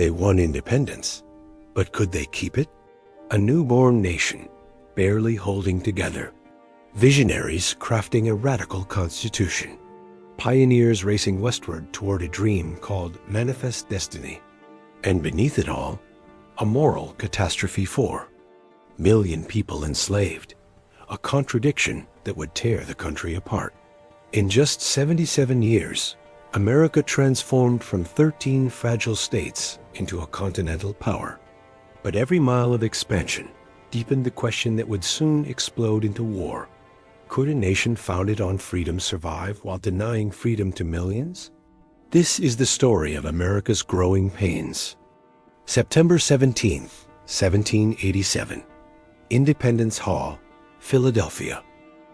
They won independence, but could they keep it? A newborn nation, barely holding together. Visionaries crafting a radical constitution. Pioneers racing westward toward a dream called Manifest Destiny. And beneath it all, a moral catastrophe. 4 million people enslaved. A contradiction that would tear the country apart. In just 77 years, America transformed from 13 fragile states into a continental power. But every mile of expansion deepened the question that would soon explode into war. Could a nation founded on freedom survive while denying freedom to millions? This is the story of America's growing pains. September 17th, 1787. Independence Hall, Philadelphia.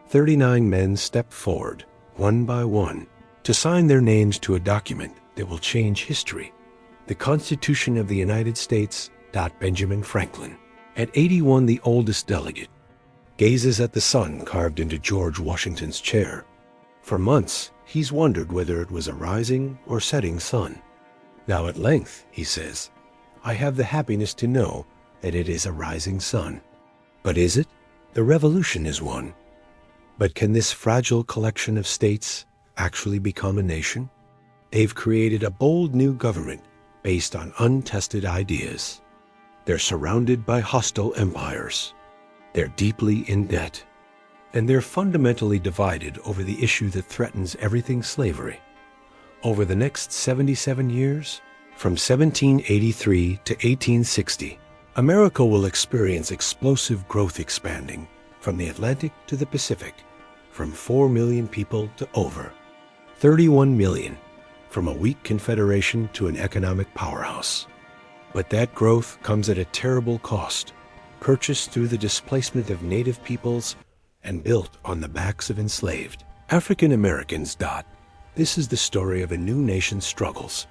39 men stepped forward, one by one, to sign their names to a document that will change history. The Constitution of the United States. Benjamin Franklin, at 81 the oldest delegate, gazes at the sun carved into George Washington's chair. For months, he's wondered whether it was a rising or setting sun. Now at length, he says, I have the happiness to know that it is a rising sun. But is it? The revolution is won. But can this fragile collection of states actually become a nation? They've created a bold new government based on untested ideas. They're surrounded by hostile empires. They're deeply in debt. And they're fundamentally divided over the issue that threatens everything slavery. Over the next 77 years, from 1783 to 1860, America will experience explosive growth, expanding from the Atlantic to the Pacific, from 4 million people to over 31 million, from a weak confederation to an economic powerhouse. But that growth comes at a terrible cost, purchased through the displacement of native peoples and built on the backs of enslaved African Americans. This is the story of a new nation's struggles,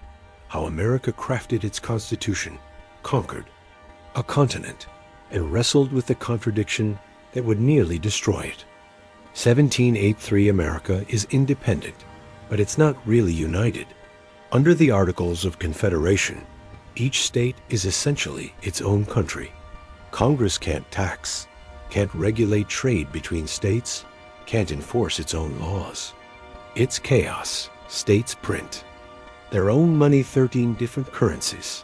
how America crafted its constitution, conquered a continent, and wrestled with the contradiction that would nearly destroy it. 1783 America is independent, but it's not really united. Under the Articles of Confederation, each state is essentially its own country. Congress can't tax, can't regulate trade between states, can't enforce its own laws. It's chaos. States print their own money, 13 different currencies.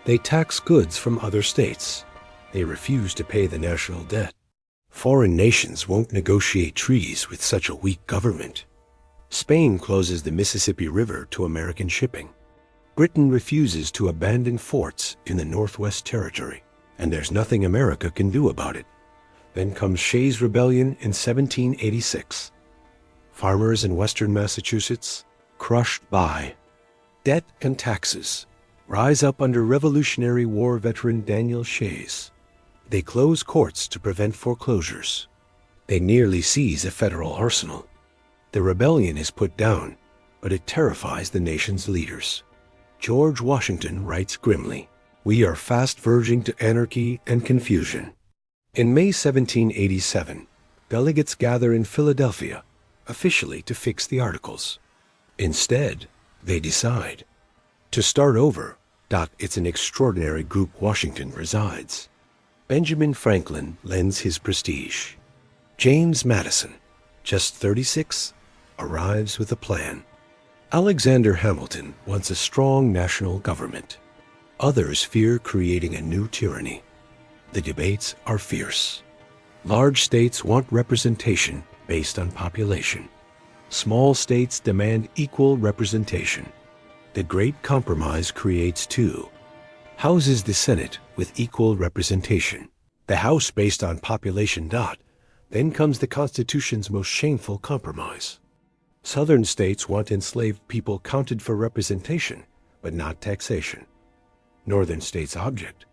They tax goods from other states. They refuse to pay the national debt. Foreign nations won't negotiate treaties with such a weak government. Spain closes the Mississippi River to American shipping. Britain refuses to abandon forts in the Northwest Territory, and there's nothing America can do about it. Then comes Shays' Rebellion in 1786. Farmers in western Massachusetts, crushed by debt and taxes, rise up under Revolutionary War veteran Daniel Shays. They close courts to prevent foreclosures. They nearly seize a federal arsenal. The rebellion is put down, but it terrifies the nation's leaders. George Washington writes grimly, "We are fast verging to anarchy and confusion." In May 1787, delegates gather in Philadelphia, officially to fix the Articles. Instead, they decide to start over. It's an extraordinary group Washington presides. Benjamin Franklin lends his prestige. James Madison, just 36, arrives with a plan. Alexander Hamilton wants a strong national government. Others fear creating a new tyranny. The debates are fierce. Large states want representation based on population. Small states demand equal representation. The Great Compromise creates two houses: the Senate with equal representation, the House based on population. Then comes the Constitution's most shameful compromise. Southern states want enslaved people counted for representation, but not taxation. Northern states object.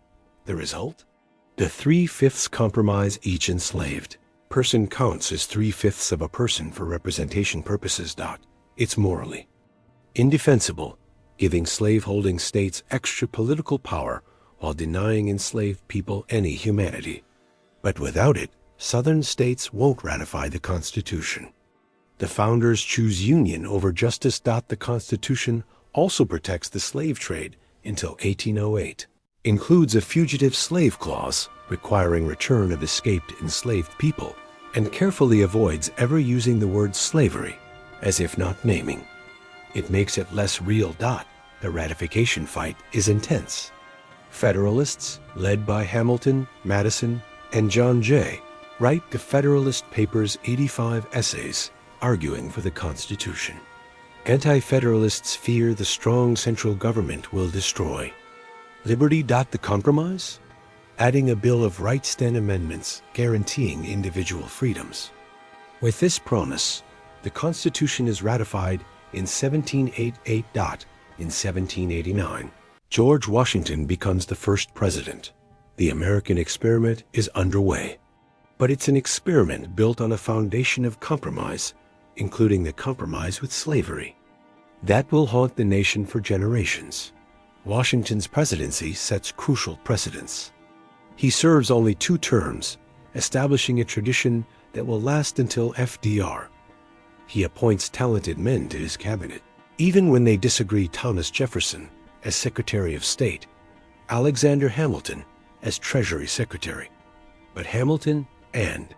The result? The 3/5 compromise. Each enslaved person counts as 3/5 of a person for representation purposes. It's morally indefensible, giving slaveholding states extra political power while denying enslaved people any humanity. But without it, Southern states won't ratify the Constitution. The founders choose union over justice. The Constitution also protects the slave trade until 1808, includes a fugitive slave clause requiring return of escaped enslaved people, and carefully avoids ever using the word slavery, as if not naming. It makes it less real. The ratification fight is intense. Federalists, led by Hamilton, Madison, and John Jay, write the Federalist Papers' 85 essays arguing for the Constitution. Anti-Federalists fear the strong central government will destroy liberty. The compromise? Adding a Bill of Rights 10 amendments guaranteeing individual freedoms. With this promise, the Constitution is ratified in 1788. In 1789, George Washington becomes the first president. The American experiment is underway. But it's an experiment built on a foundation of compromise, including the compromise with slavery. That will haunt the nation for generations. Washington's presidency sets crucial precedents. He serves only 2 terms, establishing a tradition that will last until FDR. He appoints talented men to his cabinet, even when they disagree. Thomas Jefferson as Secretary of State, Alexander Hamilton as Treasury Secretary. But Hamilton and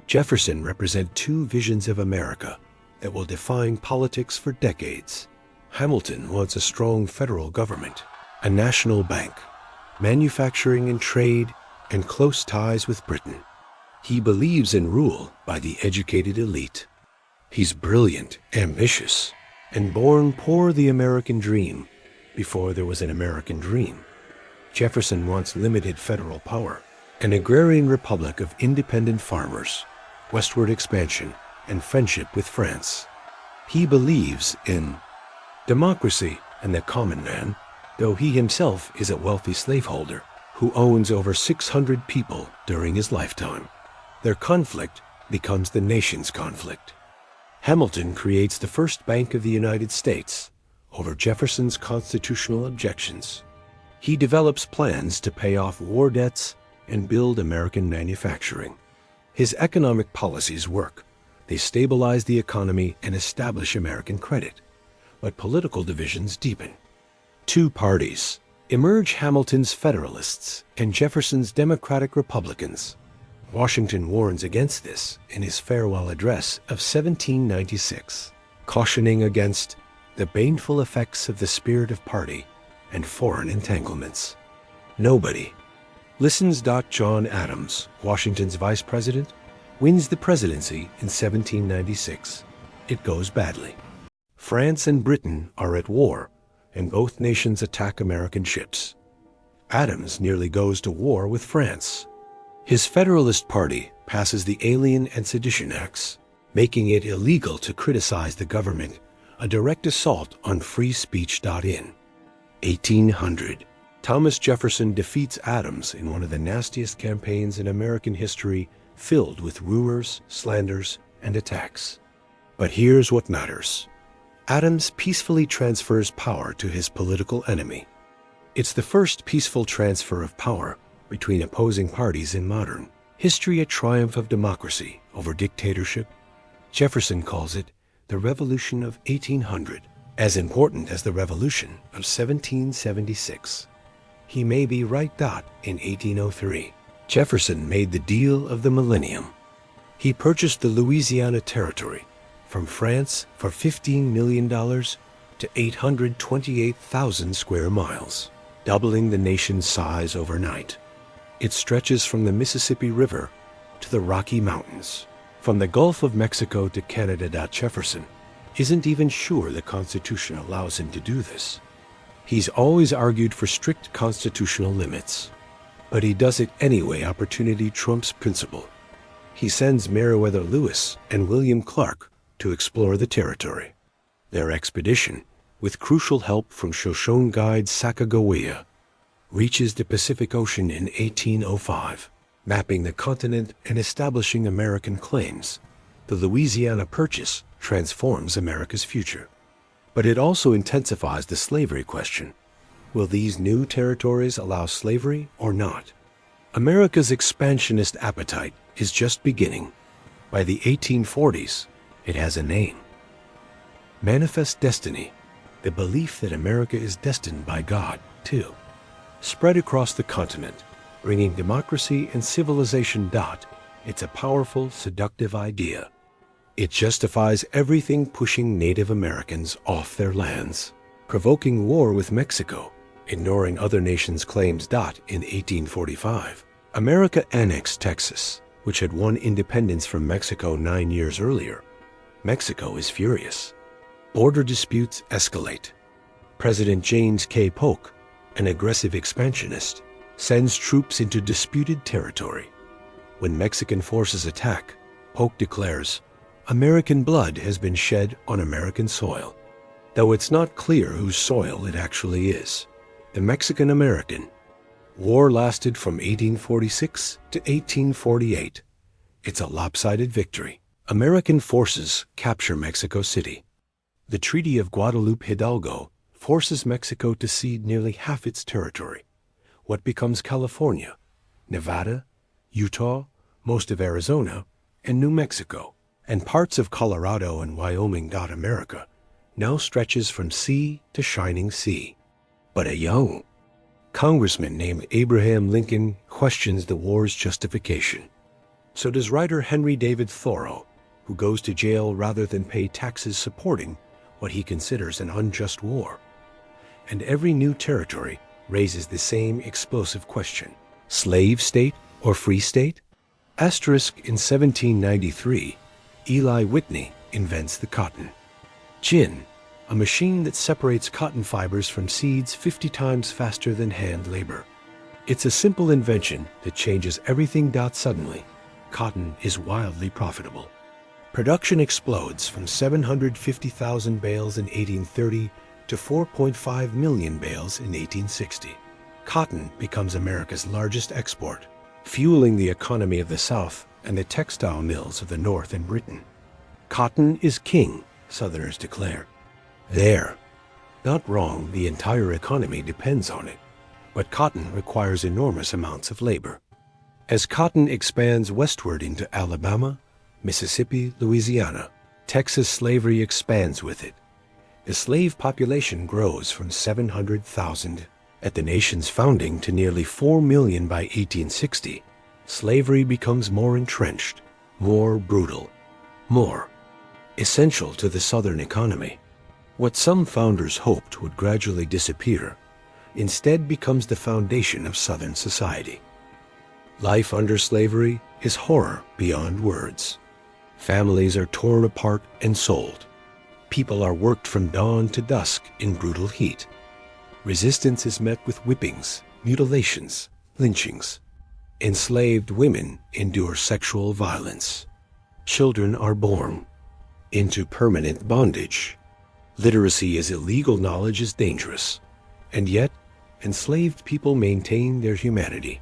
Jefferson represent 2 visions of America that will define politics for decades. Hamilton wants a strong federal government, a national bank, manufacturing and trade, and close ties with Britain. He believes in rule by the educated elite. He's brilliant, ambitious, and born for the American dream before there was an American dream. Jefferson wants limited federal power, an agrarian republic of independent farmers, westward expansion, and friendship with France. He believes in democracy and the common man, though he himself is a wealthy slaveholder who owns over 600 people during his lifetime. Their conflict becomes the nation's conflict. Hamilton creates the first Bank of the United States over Jefferson's constitutional objections. He develops plans to pay off war debts and build American manufacturing. His economic policies work. They stabilize the economy and establish American credit. But political divisions deepen. 2 parties emerge: Hamilton's Federalists and Jefferson's Democratic Republicans. Washington warns against this in his farewell address of 1796, cautioning against the baneful effects of the spirit of party and foreign entanglements. Nobody listens. John Adams, Washington's vice president, wins the presidency in 1796. It goes badly. France and Britain are at war, and both nations attack American ships. Adams nearly goes to war with France. His Federalist Party passes the Alien and Sedition Acts, making it illegal to criticize the government, a direct assault on free speech. In 1800, Thomas Jefferson defeats Adams in one of the nastiest campaigns in American history, filled with rumors, slanders, and attacks. But here's what matters. Adams peacefully transfers power to his political enemy. It's the first peaceful transfer of power between opposing parties in modern history, a triumph of democracy over dictatorship. Jefferson calls it the Revolution of 1800, as important as the Revolution of 1776. He may be right. In 1803, Jefferson made the deal of the millennium. He purchased the Louisiana Territory from France for $15 million to 828,000 square miles, doubling the nation's size overnight. It stretches from the Mississippi River to the Rocky Mountains, from the Gulf of Mexico to Canada. Jefferson isn't even sure the Constitution allows him to do this. He's always argued for strict constitutional limits, but he does it anyway. Opportunity trumps principle. He sends Meriwether Lewis and William Clark to explore the territory. Their expedition, with crucial help from Shoshone guide Sacagawea, reaches the Pacific Ocean in 1805, mapping the continent and establishing American claims. The Louisiana Purchase transforms America's future. But it also intensifies the slavery question. Will these new territories allow slavery or not? America's expansionist appetite is just beginning. By the 1840s, it has a name. Manifest destiny, the belief that America is destined by God too. Spread across the continent, bringing democracy and civilization. It's a powerful, seductive idea. It justifies everything, pushing Native Americans off their lands, provoking war with Mexico, ignoring other nations' claims. In 1845, America annexed Texas, which had won independence from Mexico 9 years earlier. Mexico is furious. Border disputes escalate. President James K. Polk, an aggressive expansionist, sends troops into disputed territory. When Mexican forces attack, Polk declares, "American blood has been shed on American soil," though it's not clear whose soil it actually is. The Mexican-American War lasted from 1846 to 1848. It's a lopsided victory. American forces capture Mexico City. The Treaty of Guadalupe Hidalgo forces Mexico to cede nearly half its territory. What becomes California, Nevada, Utah, most of Arizona, and New Mexico, and parts of Colorado and Wyoming. America now stretches from sea to shining sea. But a young congressman named Abraham Lincoln questions the war's justification. So does writer Henry David Thoreau, who goes to jail rather than pay taxes supporting what he considers an unjust war. And every new territory raises the same explosive question: slave state or free state? Asterisk. In 1793, Eli Whitney invents the cotton gin, a machine that separates cotton fibers from seeds 50 times faster than hand labor. It's a simple invention that changes everything. Suddenly, cotton is wildly profitable. Production explodes from 750,000 bales in 1830 to 4.5 million bales in 1860. Cotton becomes America's largest export, fueling the economy of the South and the textile mills of the North and Britain. Cotton is king, Southerners declare. They're not wrong. The entire economy depends on it. But cotton requires enormous amounts of labor. As cotton expands westward into Alabama, Mississippi, Louisiana, Texas, slavery expands with it. The slave population grows from 700,000 at the nation's founding to nearly 4 million by 1860. Slavery becomes more entrenched, more brutal, more essential to the Southern economy. What some founders hoped would gradually disappear instead becomes the foundation of Southern society. Life under slavery is horror beyond words. Families are torn apart and sold. People are worked from dawn to dusk in brutal heat. Resistance is met with whippings, mutilations, lynchings. Enslaved women endure sexual violence. Children are born into permanent bondage. Literacy is illegal, knowledge is dangerous. And yet, enslaved people maintain their humanity.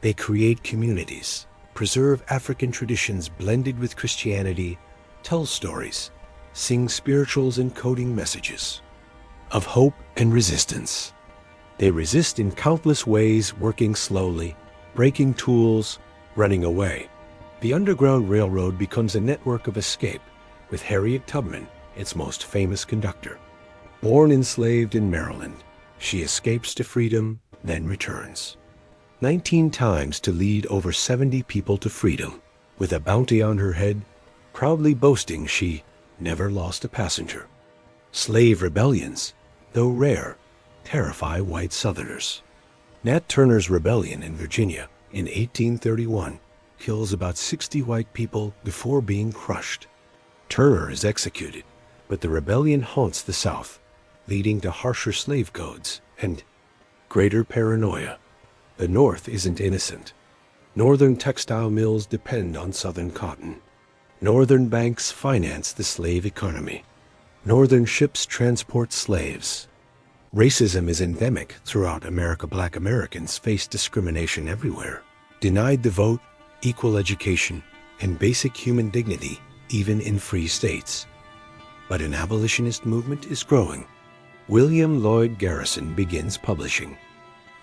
They create communities, preserve African traditions blended with Christianity, tell stories, sing spirituals encoding messages of hope and resistance. They resist in countless ways, working slowly, breaking tools, running away. The Underground Railroad becomes a network of escape, with Harriet Tubman its most famous conductor. Born enslaved in Maryland, she escapes to freedom, then returns 19 times to lead over 70 people to freedom, with a bounty on her head, proudly boasting she never lost a passenger. Slave rebellions, though rare, terrify white Southerners. Nat Turner's rebellion in Virginia in 1831 kills about 60 white people before being crushed. Turner is executed, but the rebellion haunts the South, leading to harsher slave codes and greater paranoia. The North isn't innocent. Northern textile mills depend on Southern cotton. Northern banks finance the slave economy. Northern ships transport slaves. Racism is endemic throughout America. Black Americans face discrimination everywhere, denied the vote, equal education, and basic human dignity, even in free states. But an abolitionist movement is growing. William Lloyd Garrison begins publishing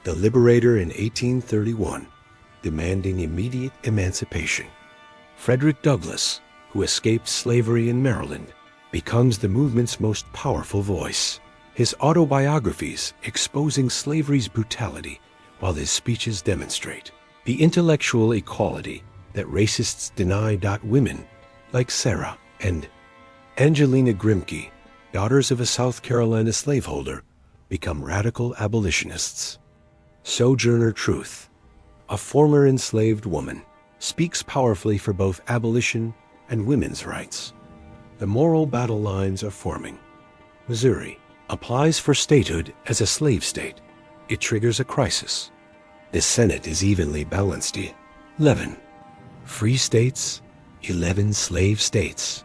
The Liberator in 1831, demanding immediate emancipation. Frederick Douglass, who escaped slavery in Maryland, becomes the movement's most powerful voice. his autobiographies exposing slavery's brutality, while his speeches demonstrate the intellectual equality that racists deny. Women like Sarah and Angelina Grimke, daughters of a South Carolina slaveholder, become radical abolitionists. Sojourner Truth, a former enslaved woman, speaks powerfully for both abolition and women's rights. The moral battle lines are forming. Missouri applies for statehood as a slave state. It triggers a crisis. The Senate is evenly balanced. 11 free states, 11 slave states.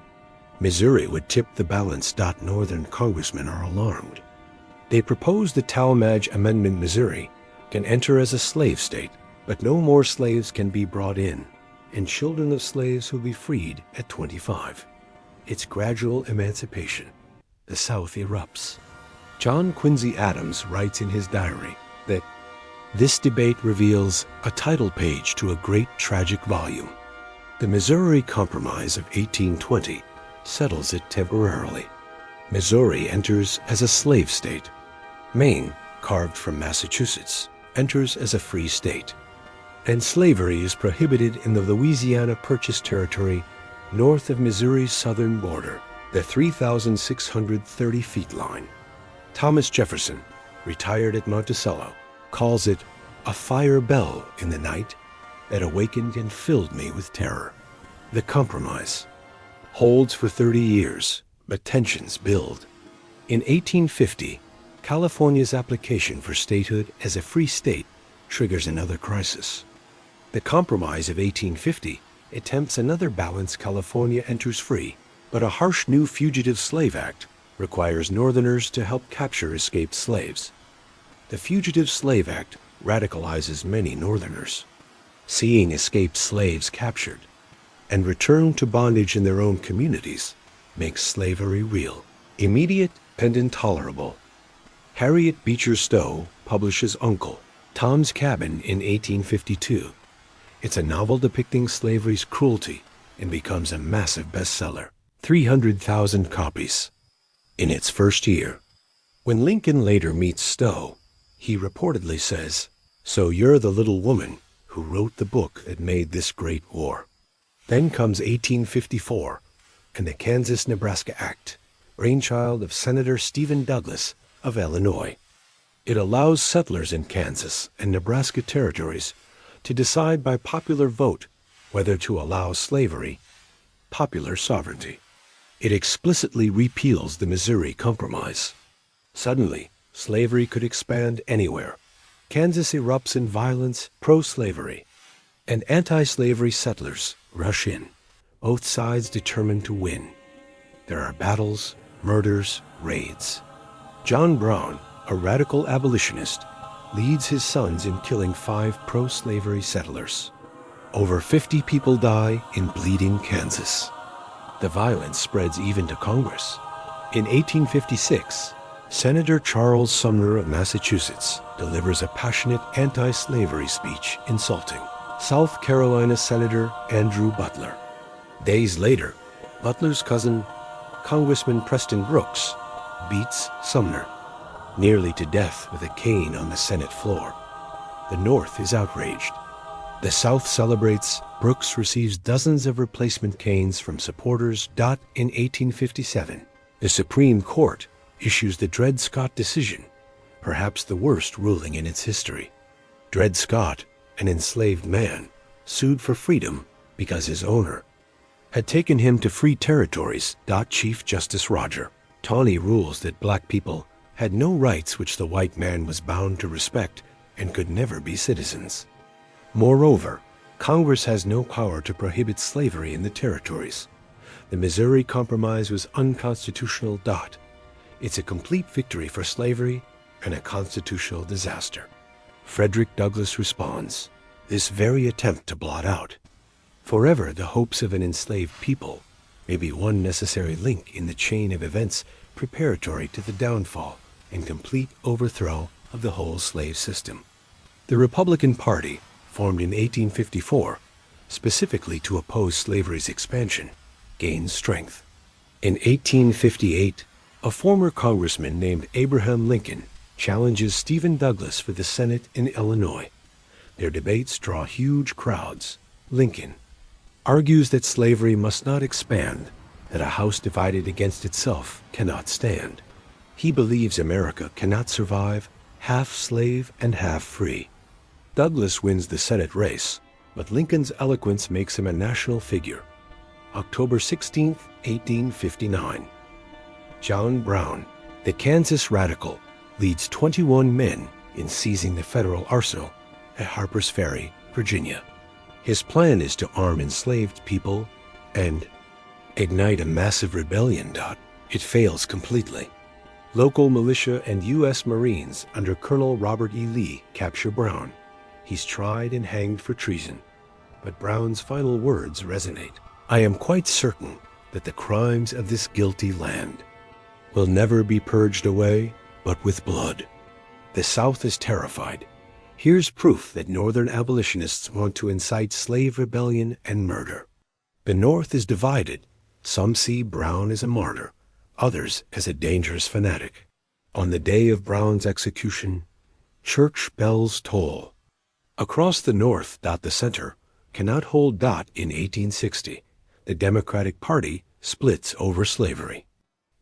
Missouri would tip the balance. Northern congressmen are alarmed. They propose the Talmadge Amendment. Missouri can enter as a slave state, but no more slaves can be brought in, and children of slaves will be freed at 25. Its gradual emancipation. The South erupts. John Quincy Adams writes in his diary that this debate reveals a title page to a great tragic volume. The Missouri Compromise of 1820 settles it temporarily. Missouri enters as a slave state. Maine, carved from Massachusetts, enters as a free state. And slavery is prohibited in the Louisiana Purchase Territory north of Missouri's southern border, the 3,630 feet line. Thomas Jefferson, retired at Monticello, calls it a fire bell in the night that awakened and filled me with terror. The compromise holds for 30 years, but tensions build. In 1850, California's application for statehood as a free state triggers another crisis. The Compromise of 1850 attempts another balance. California enters free, but a harsh new Fugitive Slave Act requires Northerners to help capture escaped slaves. The Fugitive Slave Act radicalizes many Northerners. Seeing escaped slaves captured and returned to bondage in their own communities makes slavery real, immediate, and intolerable. Harriet Beecher Stowe publishes Uncle Tom's Cabin in 1852. It's a novel depicting slavery's cruelty and becomes a massive bestseller, 300,000 copies in its first year. When Lincoln later meets Stowe, he reportedly says, "So you're the little woman who wrote the book that made this great war." Then comes 1854 and the Kansas-Nebraska Act, brainchild of Senator Stephen Douglas of Illinois. It allows settlers in Kansas and Nebraska territories to decide by popular vote whether to allow slavery, popular sovereignty. It explicitly repeals the Missouri Compromise. Suddenly, slavery could expand anywhere. Kansas erupts in violence, pro-slavery, and anti-slavery settlers rush in, both sides determined to win. There are battles, murders, raids. John Brown, a radical abolitionist, leads his sons in killing 5 pro-slavery settlers. Over 50 people die in bleeding Kansas. The violence spreads even to Congress. In 1856, Senator Charles Sumner of Massachusetts delivers a passionate anti-slavery speech insulting South Carolina Senator Andrew Butler. Days later, Butler's cousin, Congressman Preston Brooks, beats Sumner nearly to death with a cane on the Senate floor. The North is outraged. The South celebrates. Brooks receives dozens of replacement canes from supporters. In 1857, the Supreme Court issues the Dred Scott decision, perhaps the worst ruling in its history. Dred Scott, an enslaved man, sued for freedom because his owner had taken him to free territories. Chief Justice Roger Taney rules that black people had no rights which the white man was bound to respect and could never be citizens. Moreover, Congress has no power to prohibit slavery in the territories. The Missouri Compromise was unconstitutional. It's a complete victory for slavery and a constitutional disaster. Frederick Douglass responds, this very attempt to blot out forever the hopes of an enslaved people may be one necessary link in the chain of events preparatory to the downfall and complete overthrow of the whole slave system. The Republican Party, formed in 1854, specifically to oppose slavery's expansion, gains strength. In 1858, A former congressman named Abraham Lincoln challenges Stephen Douglas for the Senate in Illinois. Their debates draw huge crowds. Lincoln argues that slavery must not expand, that a house divided against itself cannot stand. He believes America cannot survive half slave and half free. Douglas wins the Senate race, but Lincoln's eloquence makes him a national figure. October 16, 1859. John Brown, the Kansas radical, leads 21 men in seizing the federal arsenal at Harper's Ferry, Virginia. His plan is to arm enslaved people and ignite a massive rebellion. It fails completely. Local militia and U.S. Marines under Colonel Robert E. Lee capture Brown. He's tried and hanged for treason, but Brown's final words resonate. I am quite certain that the crimes of this guilty land will never be purged away but with blood. The South is terrified. Here's proof that Northern abolitionists want to incite slave rebellion and murder. The North is divided. Some see Brown as a martyr, others as a dangerous fanatic. On the day of Brown's execution, church bells toll. Across the North, the center cannot hold in 1860. The Democratic Party splits over slavery.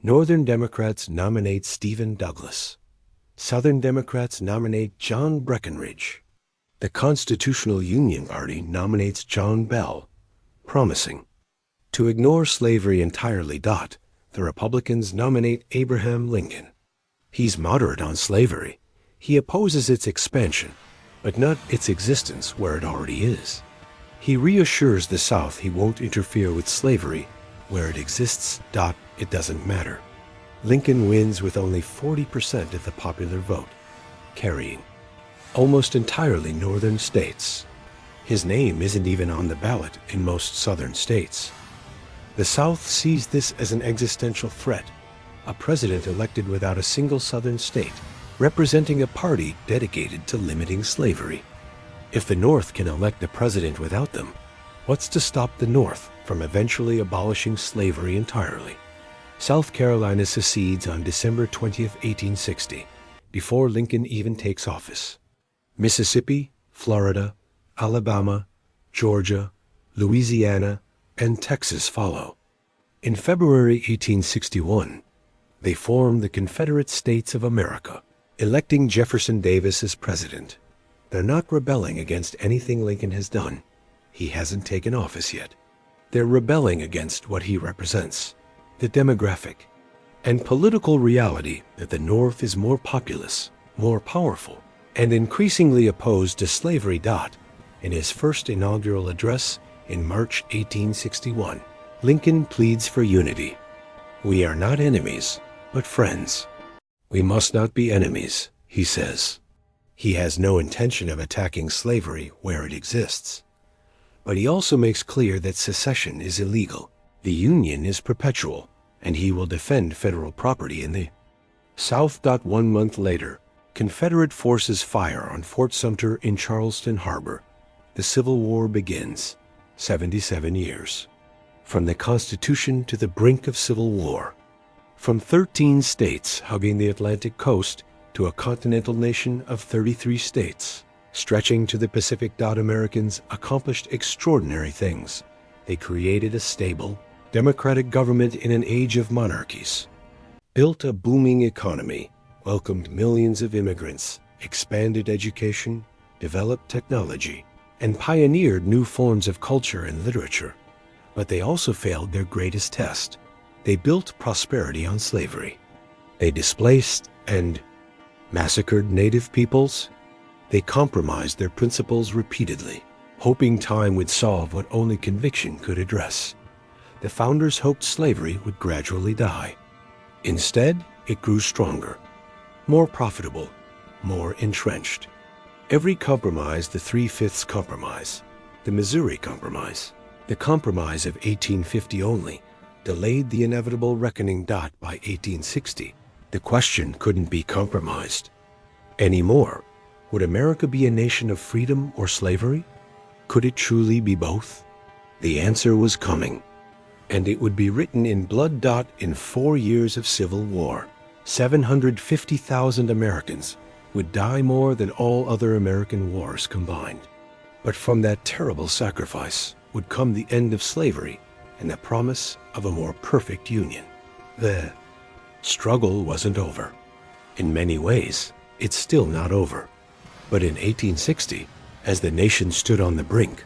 Northern Democrats nominate Stephen Douglas. Southern Democrats nominate John Breckinridge. The Constitutional Union Party nominates John Bell, promising to ignore slavery entirely. The Republicans nominate Abraham Lincoln. He's moderate on slavery. He opposes its expansion, but not its existence where it already is. He reassures the South he won't interfere with slavery where it exists. It doesn't matter. Lincoln wins with only 40% of the popular vote, carrying almost entirely northern states. His name isn't even on the ballot in most southern states. The South sees this as an existential threat, a president elected without a single southern state, representing a party dedicated to limiting slavery. If the North can elect a president without them, what's to stop the North from eventually abolishing slavery entirely? South Carolina secedes on December 20, 1860, before Lincoln even takes office. Mississippi, Florida, Alabama, Georgia, Louisiana, and Texas follow. In February 1861, they form the Confederate States of America, electing Jefferson Davis as president. They're not rebelling against anything Lincoln has done. He hasn't taken office yet. They're rebelling against what he represents, the demographic and political reality that the North is more populous, more powerful, and increasingly opposed to slavery. In his first inaugural address in March 1861, Lincoln pleads for unity. We are not enemies, but friends. We must not be enemies, he says. He has no intention of attacking slavery where it exists. But he also makes clear that secession is illegal. The Union is perpetual, and he will defend federal property in the South. 1 month later, Confederate forces fire on Fort Sumter in Charleston Harbor. The Civil War begins. 77 years. From the Constitution to the brink of civil war. From 13 states hugging the Atlantic coast to a continental nation of 33 states, stretching to the Pacific. Americans accomplished extraordinary things. They created a stable, democratic government in an age of monarchies, built a booming economy, welcomed millions of immigrants, expanded education, developed technology, and pioneered new forms of culture and literature. But they also failed their greatest test. They built prosperity on slavery. They displaced and massacred native peoples. They compromised their principles repeatedly, hoping time would solve what only conviction could address. The founders hoped slavery would gradually die. Instead, it grew stronger, more profitable, more entrenched. Every compromise, the 3/5 compromise, the Missouri Compromise, the Compromise of 1850 only, delayed the inevitable reckoning. By 1860, the question couldn't be compromised anymore. Would America be a nation of freedom or slavery? Could it truly be both? The answer was coming. And it would be written in blood. In 4 years of civil war, 750,000 Americans would die more than all other American wars combined. But from that terrible sacrifice would come the end of slavery and the promise of a more perfect union. The struggle wasn't over. In many ways, it's still not over. But in 1860, as the nation stood on the brink,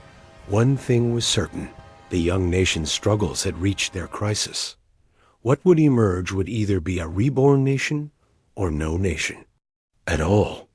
one thing was certain. The young nation's struggles had reached their crisis. What would emerge would either be a reborn nation or no nation at all.